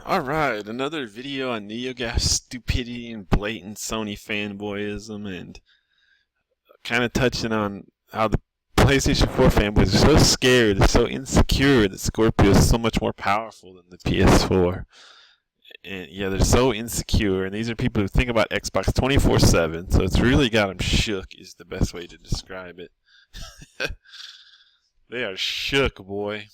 Alright, another video on Negaf stupidity and blatant Sony fanboyism, and kind of touching on how the PlayStation 4 fanboys are so scared, they're so insecure that Scorpio is so much more powerful than the PS4. And yeah, they're so insecure, and these are people who think about Xbox 24/7, so it's really got them shook is the best way to describe it. They are shook, boy.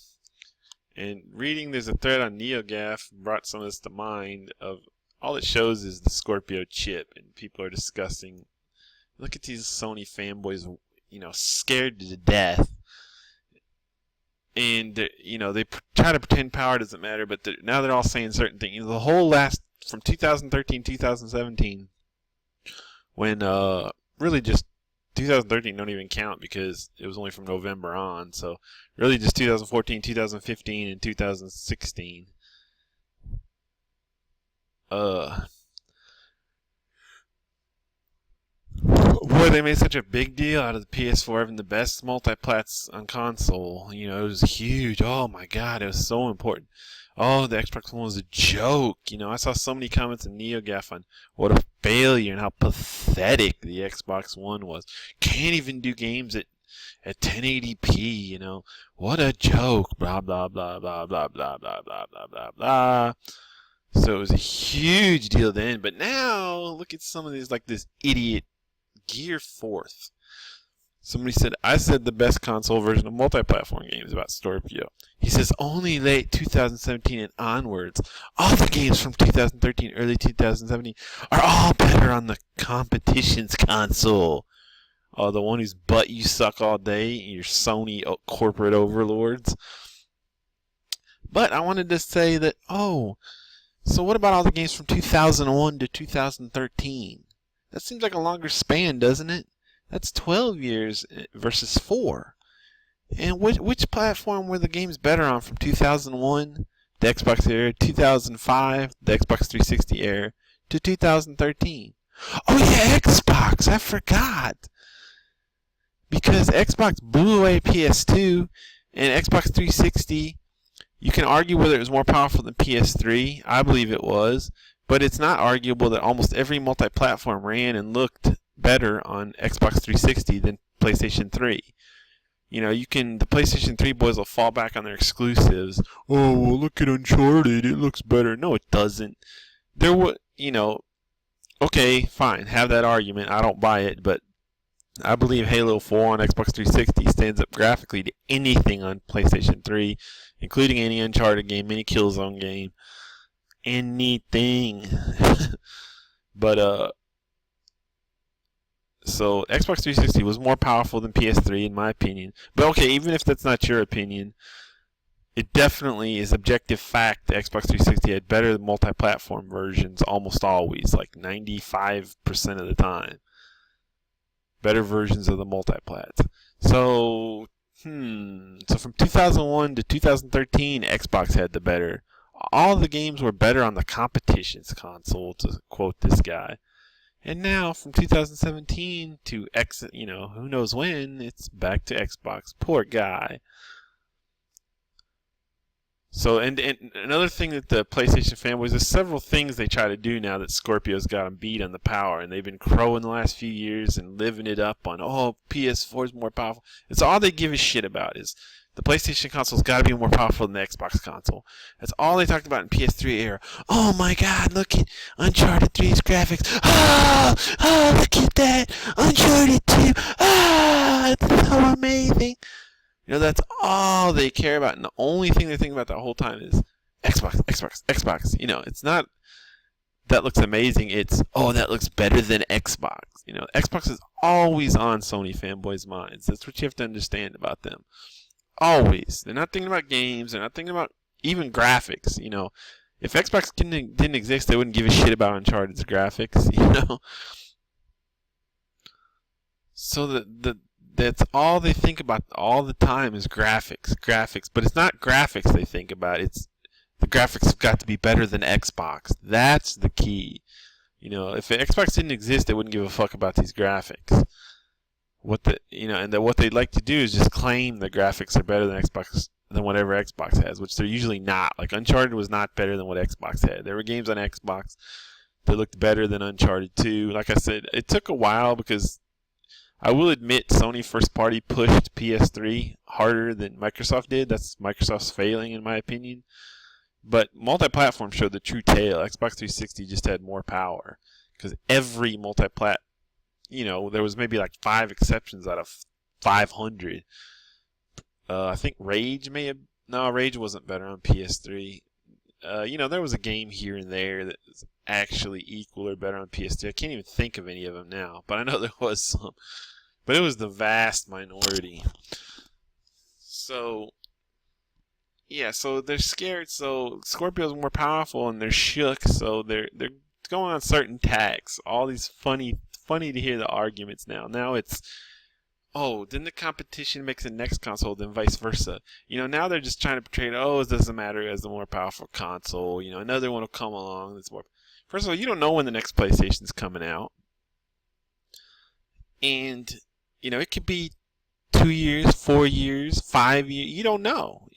And reading, there's a thread on NeoGaf brought some of this to mind. Of all it shows is the Scorpio chip, and people are discussing. Look at these Sony fanboys, scared to death, and they try to pretend power doesn't matter, but now they're all saying certain things. The whole last from 2013, 2017, when really just 2013 don't even count because it was only from November on, so really just 2014, 2015, and 2016. Boy, they made such a big deal out of the PS4 having the best multiplats on console. It was huge. Oh my god, it was so important. Oh, the Xbox One was a joke. I saw so many comments in NeoGaf on what a failure and how pathetic the Xbox One was. Can't even do games at 1080p, What a joke. Blah, blah, blah, blah, blah, blah, blah, blah, blah, blah, blah. So it was a huge deal then. But now, look at some of these, like this idiot Gear 4th. Somebody said, I said the best console version of multi-platform games about Scorpio. He says only late 2017 and onwards. All the games from 2013, early 2017 are all better on the competition's console. Oh, the one whose butt you suck all day, your Sony corporate overlords. But I wanted to say that, so what about all the games from 2001 to 2013? That seems like a longer span, doesn't it? That's 12 years versus 4. And which platform were the games better on from 2001, the Xbox era, 2005, the Xbox 360 era, to 2013? Oh yeah, Xbox! I forgot! Because Xbox blew away PS2 and Xbox 360, you can argue whether it was more powerful than PS3. I believe it was. But it's not arguable that almost every multi-platform ran and looked better on Xbox 360 than PlayStation 3. The PlayStation 3 boys will fall back on their exclusives. Oh, well, look at Uncharted, it looks better. No, it doesn't. Okay, fine, have that argument. I don't buy it, but I believe Halo 4 on Xbox 360 stands up graphically to anything on PlayStation 3, including any Uncharted game, any Killzone game, anything. But, so Xbox 360 was more powerful than PS3 in my opinion. But okay, even if that's not your opinion, it definitely is objective fact that Xbox 360 had better multi-platform versions almost always, like 95% of the time. Better versions of the multiplats. So from 2001 to 2013, Xbox had the better. All the games were better on the competition's console, to quote this guy. And now, from 2017 to who knows when, it's back to Xbox. Poor guy. So, and another thing that the PlayStation fanboys, there's several things they try to do now that Scorpio's got them beat on the power, and they've been crowing the last few years and living it up on, PS4 is more powerful. It's all they give a shit about is the PlayStation console's got to be more powerful than the Xbox console. That's all they talked about in PS3 era. Oh my god, look at Uncharted 3's graphics. Oh, look at that. Uncharted 2. It's so amazing. That's all they care about. And the only thing they think about the whole time is Xbox, Xbox, Xbox. It's not that looks amazing. It's, that looks better than Xbox. Xbox is always on Sony fanboys' minds. That's what you have to understand about them. Always. They're not thinking about games. They're not thinking about even graphics. If Xbox didn't exist, they wouldn't give a shit about Uncharted's graphics. So that's all they think about all the time is graphics. But it's not graphics they think about. It's the graphics have got to be better than Xbox. That's the key. If Xbox didn't exist, they wouldn't give a fuck about these graphics. What they'd like to do is just claim the graphics are better than Xbox than whatever Xbox has, which they're usually not. Like Uncharted was not better than what Xbox had. There were games on Xbox that looked better than Uncharted 2. Like I said, it took a while because I will admit Sony first party pushed PS3 harder than Microsoft did. That's Microsoft's failing in my opinion. But multi-platform showed the true tale. Xbox 360 just had more power because every multi-plat, there was maybe like 5 exceptions out of 500. I think Rage Rage wasn't better on PS3. There was a game here and there that was actually equal or better on PS3. I can't even think of any of them now, but I know there was some. But it was the vast minority. So, yeah, so they're scared. So Scorpio's more powerful and they're shook. So they're going on certain tacks. All these funny to hear the arguments now. Now it's, oh, then the competition makes the next console, then vice versa. Now they're just trying to portray it, it doesn't matter as the more powerful console. Another one will come along that's more. First of all, you don't know when the next PlayStation's coming out. And, it could be 2 years, 4 years, 5 years. You don't know,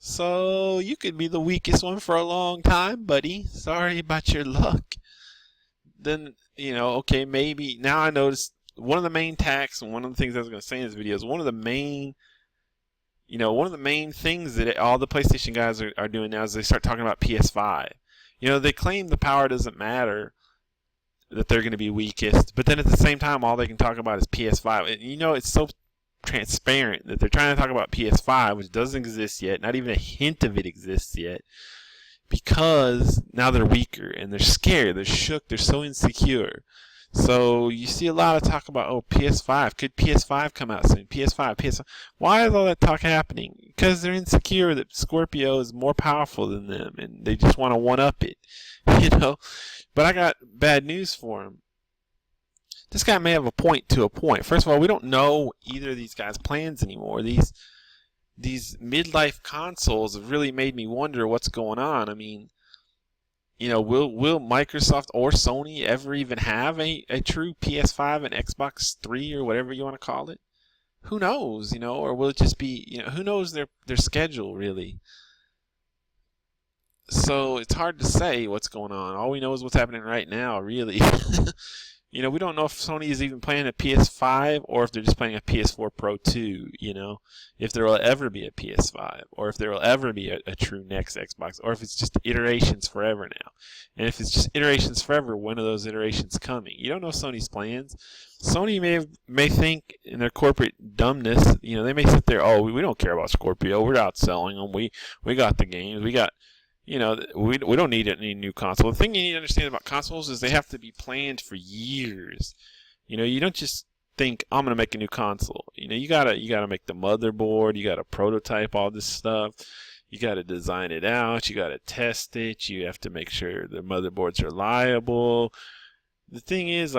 So you could be the weakest one for a long time, buddy. Sorry about your luck. Then, okay, maybe. Now I noticed one of the main tacks, and one of the things I was going to say in this video is one of the main things that all the PlayStation guys are doing now is they start talking about PS5. They claim the power doesn't matter, that they're going to be weakest, but then at the same time, all they can talk about is PS5. And, it's so transparent that they're trying to talk about PS5, which doesn't exist yet. Not even a hint of it exists yet, because now they're weaker and they're scared, they're shook, they're so insecure. So you see a lot of talk about, PS5. Could PS5 come out soon? PS5. Why is all that talk happening? Because they're insecure that Scorpio is more powerful than them, and they just want to one-up it, But I got bad news for him. This guy may have a point to a point. First of all, we don't know either of these guys' plans anymore. These midlife consoles have really made me wonder what's going on. I mean, will Microsoft or Sony ever even have a true PS5 and Xbox 3 or whatever you want to call it? Who knows, or will it just be, who knows their schedule really? So it's hard to say what's going on. All we know is what's happening right now, really. We don't know if Sony is even playing a PS5 or if they're just playing a PS4 Pro 2, if there will ever be a PS5 or if there will ever be a true next Xbox or if it's just iterations forever now. And if it's just iterations forever, when are those iterations coming? You don't know Sony's plans. Sony may think in their corporate dumbness, they may sit there, we don't care about Scorpio. We're outselling them. We got the games. We got... we don't need any new console. The thing you need to understand about consoles is they have to be planned for years. You don't just think, I'm going to make a new console. You gotta make the motherboard. You gotta prototype all this stuff. You gotta design it out. You gotta test it. You have to make sure the motherboards are reliable. The thing is,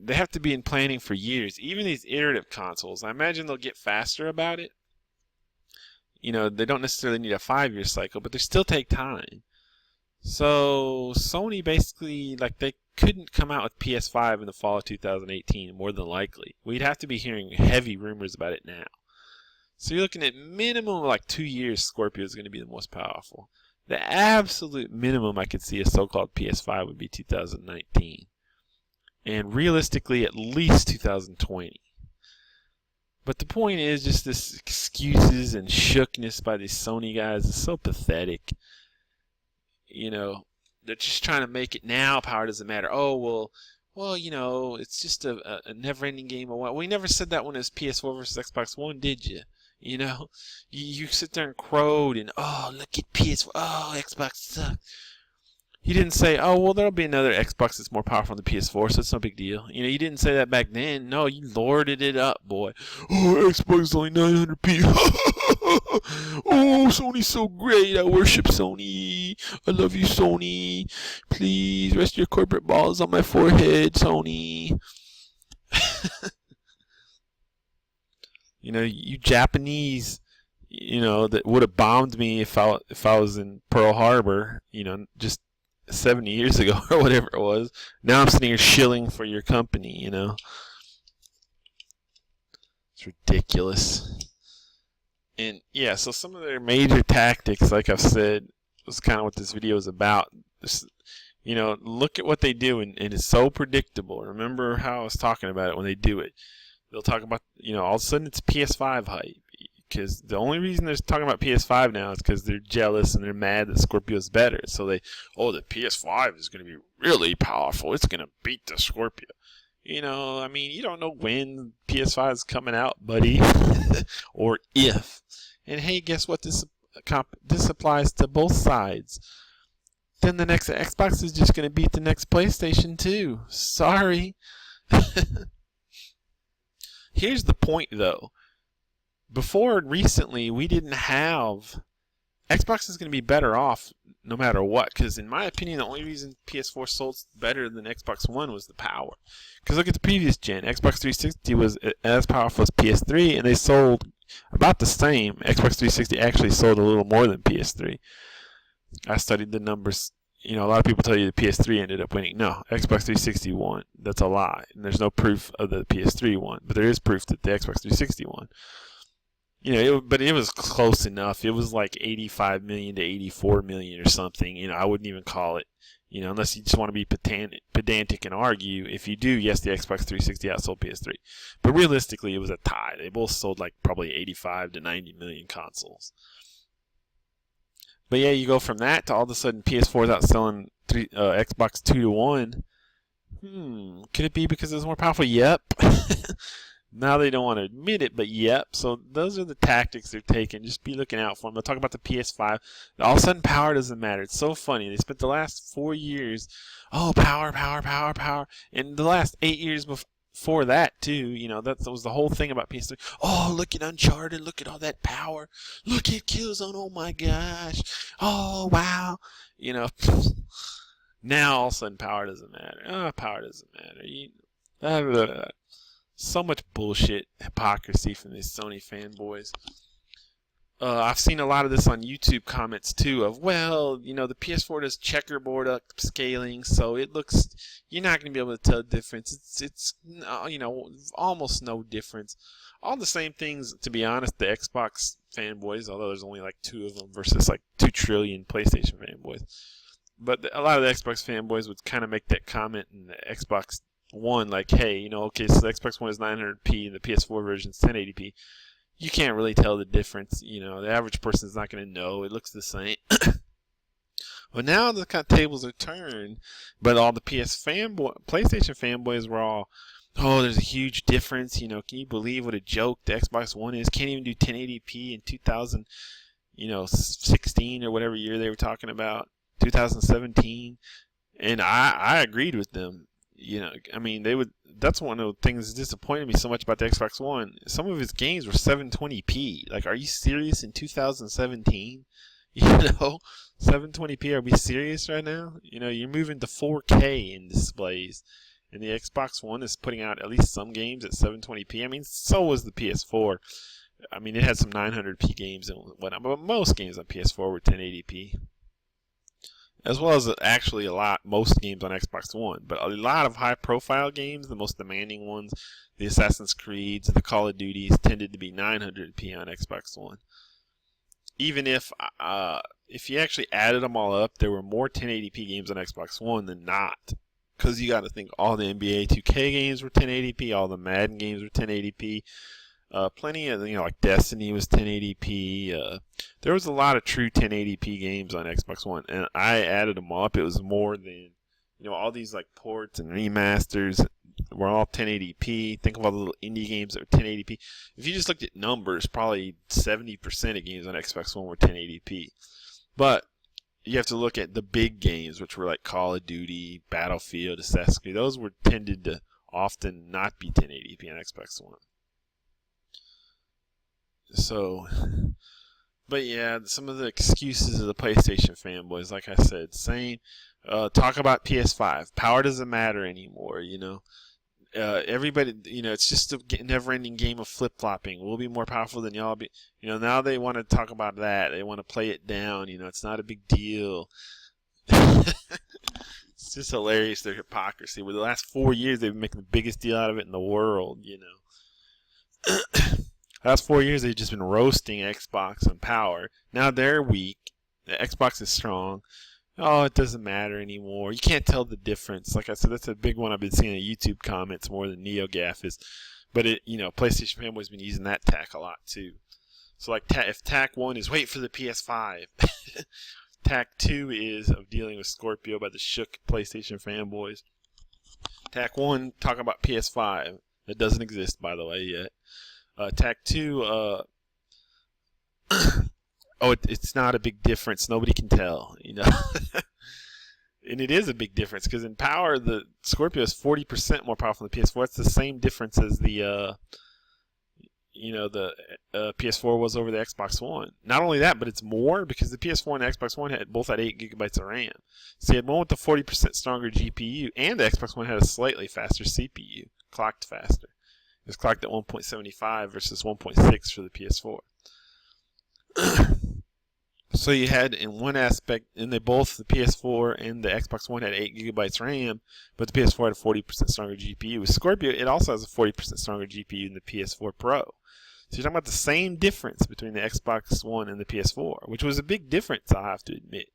they have to be in planning for years. Even these iterative consoles, I imagine they'll get faster about it. They don't necessarily need a 5-year cycle, but they still take time. So Sony basically, they couldn't come out with PS5 in the fall of 2018, more than likely. We'd have to be hearing heavy rumors about it now. So you're looking at minimum of 2 years, Scorpio is going to be the most powerful. The absolute minimum I could see a so-called PS5 would be 2019. And realistically, at least 2020. But the point is, just this excuses and shookness by these Sony guys is so pathetic. They're just trying to make it now. Power doesn't matter. Well, it's just a never-ending game. We never said that when it was PS4 versus Xbox One, did you? You sit there and crowed and, look at PS4. Xbox sucks. You didn't say, there'll be another Xbox that's more powerful than the PS4, so it's no big deal. You didn't say that back then. No, you lorded it up, boy. Xbox is only 900p. Sony's so great. I worship Sony. I love you, Sony. Please rest your corporate balls on my forehead, Sony. You Japanese, that would have bombed me if I was in Pearl Harbor, just 70 years ago or whatever it was. Now I'm sitting here shilling for your company, It's ridiculous. And yeah, so some of their major tactics, like I've said, was kind of what this video is about. This, look at what they do, and it's so predictable. Remember how I was talking about it when they do it. They'll talk about, all of a sudden it's PS5 hype. Because the only reason they're talking about PS5 now is because they're jealous and they're mad that Scorpio's better. So the PS5 is going to be really powerful. It's going to beat the Scorpio. You don't know when PS5 is coming out, buddy, or if. And hey, guess what? This applies to both sides. Then the next Xbox is just going to beat the next PlayStation too. Sorry. Here's the point, though. Before recently, we didn't have... Xbox is going to be better off no matter what. Because in my opinion, the only reason PS4 sold better than Xbox One was the power. Because look at the previous gen. Xbox 360 was as powerful as PS3, and they sold about the same. Xbox 360 actually sold a little more than PS3. I studied the numbers. A lot of people tell you the PS3 ended up winning. No, Xbox 360 won. That's a lie. And there's no proof of the PS3 won. But there is proof that the Xbox 360 won. But it was close enough. It was like 85 million to 84 million or something. I wouldn't even call it, unless you just want to be pedantic and argue. If you do, yes, the Xbox 360 outsold PS3. But realistically, it was a tie. They both sold like probably 85 to 90 million consoles. But yeah, you go from that to all of a sudden PS4 is outselling Xbox 2 to 1. Could it be because it's more powerful? Yep. Now they don't want to admit it, but yep. So those are the tactics they're taking. Just be looking out for them. They'll talk about the PS5. All of a sudden, power doesn't matter. It's so funny. They spent the last 4 years, power. And the last 8 years before that, too, that was the whole thing about PS3. Oh, look at Uncharted. Look at all that power. Look at Killzone. Oh, my gosh. Oh, wow. Now all of a sudden, power doesn't matter. Power doesn't matter. So much bullshit, hypocrisy from these Sony fanboys. I've seen a lot of this on YouTube comments too of, the PS4 does checkerboard upscaling, so it looks, you're not going to be able to tell the difference. It's almost no difference. All the same things, to be honest, the Xbox fanboys, although there's only like 2 of them versus like 2 trillion PlayStation fanboys. But a lot of the Xbox fanboys would kind of make that comment in the Xbox One, like, hey, okay, so the Xbox One is 900p and the PS4 version is 1080p. You can't really tell the difference. The average person is not going to know. It looks the same. Well, now the kind of tables are turned, but all the PlayStation fanboys were all, there's a huge difference. Can you believe what a joke the Xbox One is? Can't even do 1080p in 2016 or whatever year they were talking about, 2017. And I agreed with them. That's one of the things that disappointed me so much about the Xbox One. Some of its games were 720p. Like, are you serious in 2017? 720p, are we serious right now? You're moving to 4K in displays. And the Xbox One is putting out at least some games at 720p. So was the PS4. It had some 900p games and whatnot, but most games on PS4 were 1080p. As well as actually most games on Xbox One. But a lot of high-profile games, the most demanding ones, the Assassin's Creeds, the Call of Duties, tended to be 900p on Xbox One. Even if you actually added them all up, there were more 1080p games on Xbox One than not. Because you got to think all the NBA 2K games were 1080p, all the Madden games were 1080p. Plenty of, like Destiny was 1080p. There was a lot of true 1080p games on Xbox One, and I added them all up. It was more than, all these like ports and remasters were all 1080p. Think of all the little indie games that were 1080p. If you just looked at numbers, probably 70% of games on Xbox One were 1080p. But you have to look at the big games, which were like Call of Duty, Battlefield, Assassin's Creed. Those were tended to often not be 1080p on Xbox One. So, but yeah, some of the excuses of the PlayStation fanboys, like I said, saying, talk about PS5. Power doesn't matter anymore, everybody, it's just a never-ending game of flip-flopping. We'll be more powerful than y'all be. Now they want to talk about that. They want to play it down. It's not a big deal. It's just hilarious, their hypocrisy. Where the last 4 years, they've been making the biggest deal out of it in the world, Last 4 years, they've just been roasting Xbox on power. Now they're weak. The Xbox is strong. Oh, it doesn't matter anymore. You can't tell the difference. Like I said, that's a big one I've been seeing in YouTube comments more than Negaf is. But PlayStation Fanboy's been using that tack a lot too. So like, if tack 1 is wait for the PS5, tack 2 is of dealing with Scorpio by the shook PlayStation Fanboys. Tack 1, talk about PS5. That doesn't exist, by the way, yet. Tack 2, it's not a big difference. Nobody can tell, And it is a big difference because in power, the Scorpio is 40% more powerful than the PS4. It's the same difference as the PS4 was over the Xbox One. Not only that, but it's more because the PS4 and the Xbox One both had 8 gigabytes of RAM. So you had one with the 40% stronger GPU, and the Xbox One had a slightly faster CPU, clocked faster. It was clocked at 1.75 versus 1.6 for the PS4. So you had in one aspect, and the PS4 and the Xbox One had 8 gigabytes RAM, but the PS4 had a 40% stronger GPU. With Scorpio, it also has a 40% stronger GPU than the PS4 Pro. So you're talking about the same difference between the Xbox One and the PS4, which was a big difference, I'll have to admit.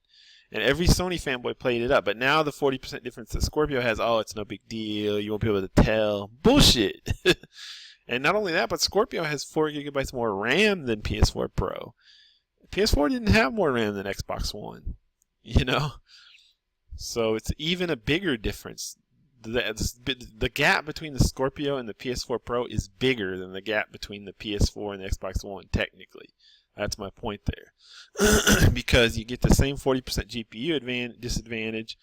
And every Sony fanboy played it up. But now the 40% difference that Scorpio has, it's no big deal. You won't be able to tell. Bullshit. And not only that, but Scorpio has 4 gigabytes more RAM than PS4 Pro. PS4 didn't have more RAM than Xbox One, So it's even a bigger difference. The gap between the Scorpio and the PS4 Pro is bigger than the gap between the PS4 and the Xbox One, technically. That's my point there. Because you get the same 40% GPU disadvantage,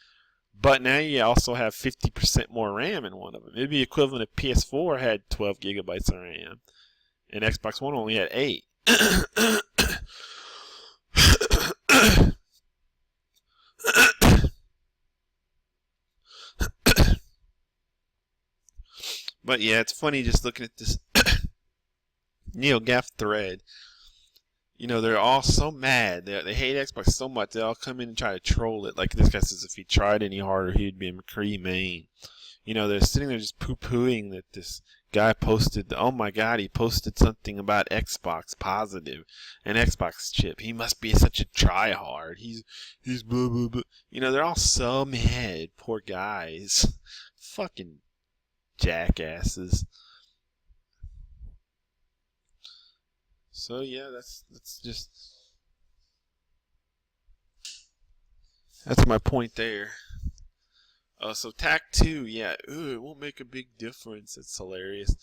but now you also have 50% more RAM in one of them. It'd be equivalent if PS4 had 12 gigabytes of RAM, and Xbox One only had 8. But yeah, it's funny just looking at this Negaf thread. They're all so mad. They hate Xbox so much. They all come in and try to troll it. Like this guy says, if he tried any harder, he'd be a McCree main. They're sitting there just poo-pooing that this guy posted. Oh my God, he posted something about Xbox positive, an Xbox chip. He must be such a tryhard. He's blah blah blah. They're all so mad. Poor guys. Fucking jackasses. So yeah, that's my point there. So tack 2, yeah, it won't make a big difference. It's hilarious.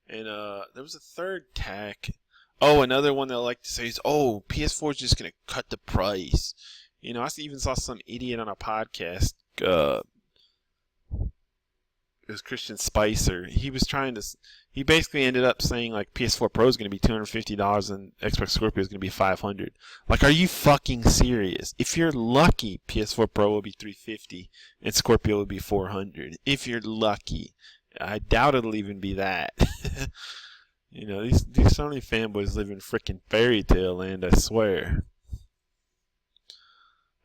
And there was a third tack. Oh, another one that I like to say is, PS4 is just gonna cut the price. I even saw some idiot on a podcast. It was Christian Spicer. He basically ended up saying like PS4 Pro is going to be $250 and Xbox Scorpio is going to be $500. Like, are you fucking serious? If you're lucky, PS4 Pro will be $350 and Scorpio will be $400. If you're lucky, I doubt it'll even be that. These Sony fanboys live in frickin' fairy tale land, I swear.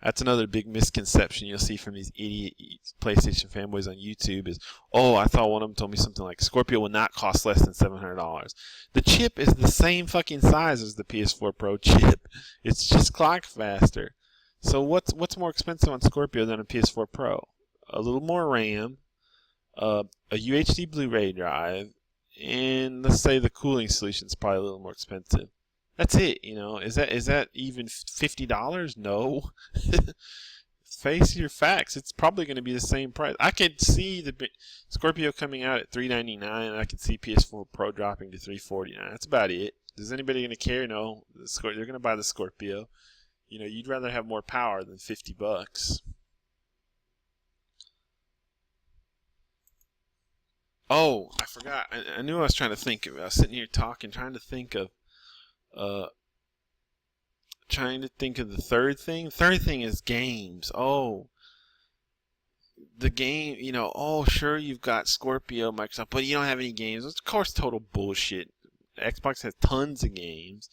That's another big misconception you'll see from these idiot PlayStation fanboys on YouTube is, I thought one of them told me something like Scorpio will not cost less than $700. The chip is the same fucking size as the PS4 Pro chip. It's just clocked faster. So what's more expensive on Scorpio than a PS4 Pro? A little more RAM, a UHD Blu-ray drive, and let's say the cooling solution is probably a little more expensive. That's it, Is that even $50? No. Face your facts. It's probably going to be the same price. I could see the Scorpio coming out at $399, and I could see PS4 Pro dropping to $349. That's about it. Is anybody going to care? No. They're going to buy the Scorpio. You'd rather have more power than $50. Oh, I forgot. I knew I was trying to think of it. I was sitting here talking, trying to think of the third thing. Third thing is games. The game, sure, you've got Scorpio, Microsoft, but you don't have any games. Of course, total bullshit. Xbox has tons of games.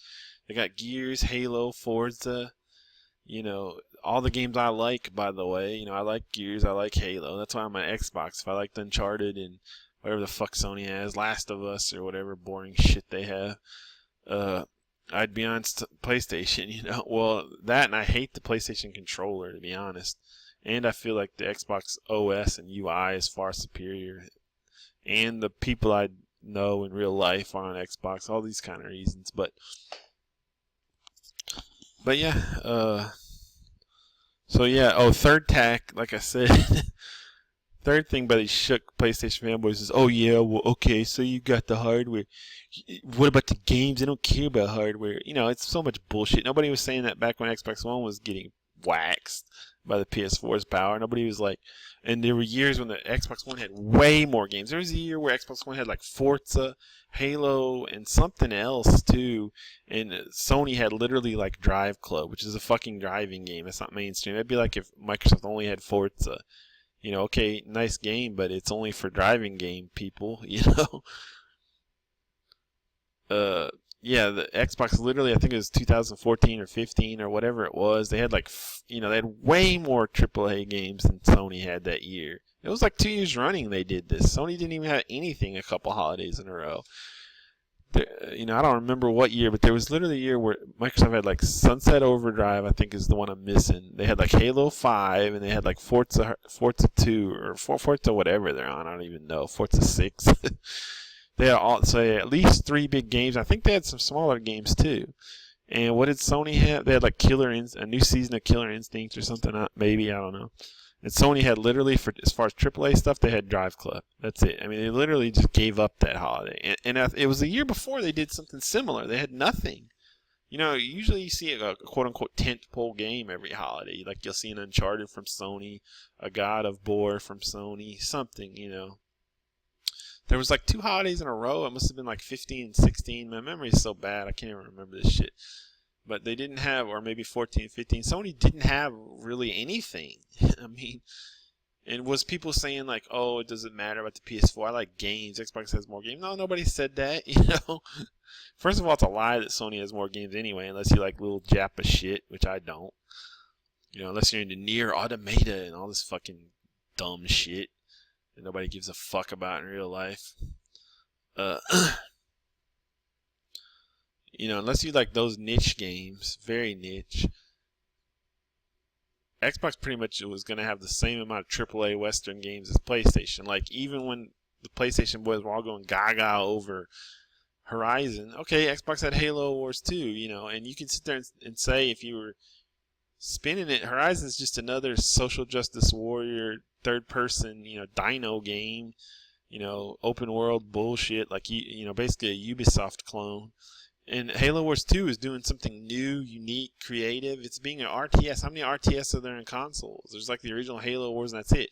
They got Gears, Halo, Forza, all the games I like, by the way. I like Gears, I like Halo. That's why I'm on Xbox. If I liked Uncharted and whatever the fuck Sony has, Last of Us or whatever boring shit they have. I'd be on PlayStation, you know. Well, that, and I hate the PlayStation controller, to be honest. And I feel like the Xbox OS and UI is far superior. And the people I know in real life are on Xbox. All these kind of reasons, but yeah. So yeah. Oh, third tack, like I said. Third thing by these shook PlayStation fanboys is, oh yeah, well, okay, so you got the hardware. What about the games? They don't care about hardware. You know, it's so much bullshit. Nobody was saying that back when Xbox One was getting waxed by the PS4's power. Nobody was like, and there were years when the Xbox One had way more games. There was a year where Xbox One had like Forza, Halo, and something else too. And Sony had literally like Drive Club, which is a fucking driving game. It's not mainstream. It'd be like if Microsoft only had Forza. You know, okay, nice game, but it's only for driving game people, you know? Yeah, the Xbox literally, I think it was 2014 or 15 or whatever it was. They had like, you know, they had way more AAA games than Sony had that year. It was like 2 years running they did this. Sony didn't even have anything a couple holidays in a row. You know, I don't remember what year, but there was literally a year where Microsoft had like Sunset Overdrive, I think is the one I'm missing. They had like Halo 5, and they had like Forza 2, or Forza whatever they're on, I don't even know, Forza 6. They had at least 3 big games. I think they had some smaller games too. And what did Sony have? They had like a new season of Killer Instinct or something, maybe, I don't know. And Sony had literally, for as far as AAA stuff, they had Drive Club. That's it. I mean, they literally just gave up that holiday. And it was the year before they did something similar. They had nothing. You know, usually you see a quote-unquote tentpole game every holiday. Like you'll see an Uncharted from Sony, a God of War from Sony, something, you know. There was like 2 holidays in a row. It must have been like 15 and 16. My memory is so bad, I can't even remember this shit. But they didn't have, or maybe 14, 15. Sony didn't have really anything. I mean, and was people saying like, oh, it doesn't matter about the PS4. I like games. Xbox has more games. No, nobody said that, you know. First of all, it's a lie that Sony has more games anyway, unless you like little Jappa shit, which I don't. You know, unless you're into Nier Automata and all this fucking dumb shit that nobody gives a fuck about in real life. You know, unless you like those niche games, very niche. Xbox pretty much was going to have the same amount of AAA Western games as PlayStation. Like, even when the PlayStation boys were all going gaga over Horizon, okay, Xbox had Halo Wars 2, you know, and you can sit there and say, if you were spinning it, Horizon's just another social justice warrior, third person, you know, dino game, you know, open world bullshit, like, you know, basically a Ubisoft clone. And Halo Wars 2 is doing something new, unique, creative. It's being an RTS. How many RTS are there in consoles? There's like the original Halo Wars, and that's it.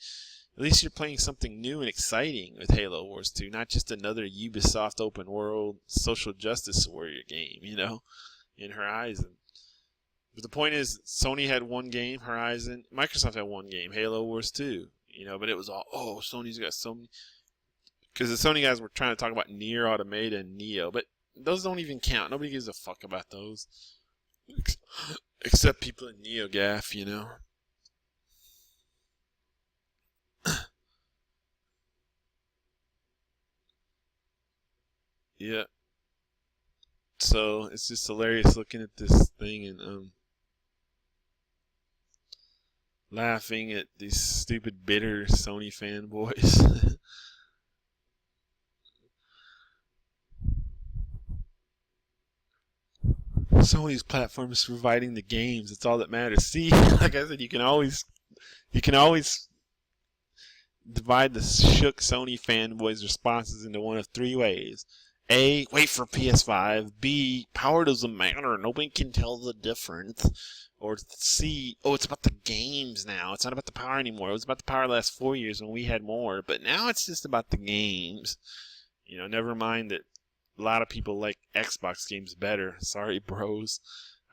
At least you're playing something new and exciting with Halo Wars 2, not just another Ubisoft open world social justice warrior game, you know, in Horizon. But the point is, Sony had 1 game, Horizon. Microsoft had 1 game, Halo Wars 2, you know, but it was all, oh, Sony's got so many. Because the Sony guys were trying to talk about Nier Automata and Neo, but those don't even count. Nobody gives a fuck about those. Except people in NeoGaf, you know. Yeah. So, it's just hilarious looking at this thing and laughing at these stupid, bitter Sony fanboys. Sony's platform is providing the games. It's all that matters. See, like I said, you can always divide the shook Sony fanboys' responses into one of 3 ways. A, wait for PS5. B, power doesn't matter. Nobody can tell the difference. Or C, oh, it's about the games now. It's not about the power anymore. It was about the power the last 4 years when we had more. But now it's just about the games. You know, never mind that a lot of people like Xbox games better. Sorry, bros.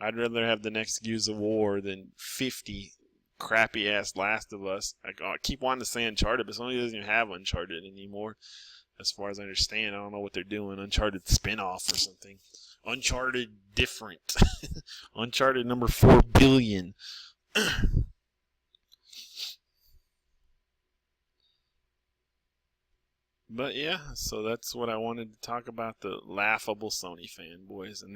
I'd rather have the next Gears of War than 50 crappy ass Last of Us. I keep wanting to say Uncharted, but Sony doesn't even have Uncharted anymore. As far as I understand, I don't know what they're doing. Uncharted spin-off or something. Uncharted different. Uncharted number 4 billion. But yeah, so that's what I wanted to talk about, the laughable Sony fanboys and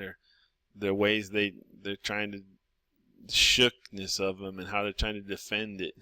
their ways they're trying to shookness of them and how they're trying to defend it.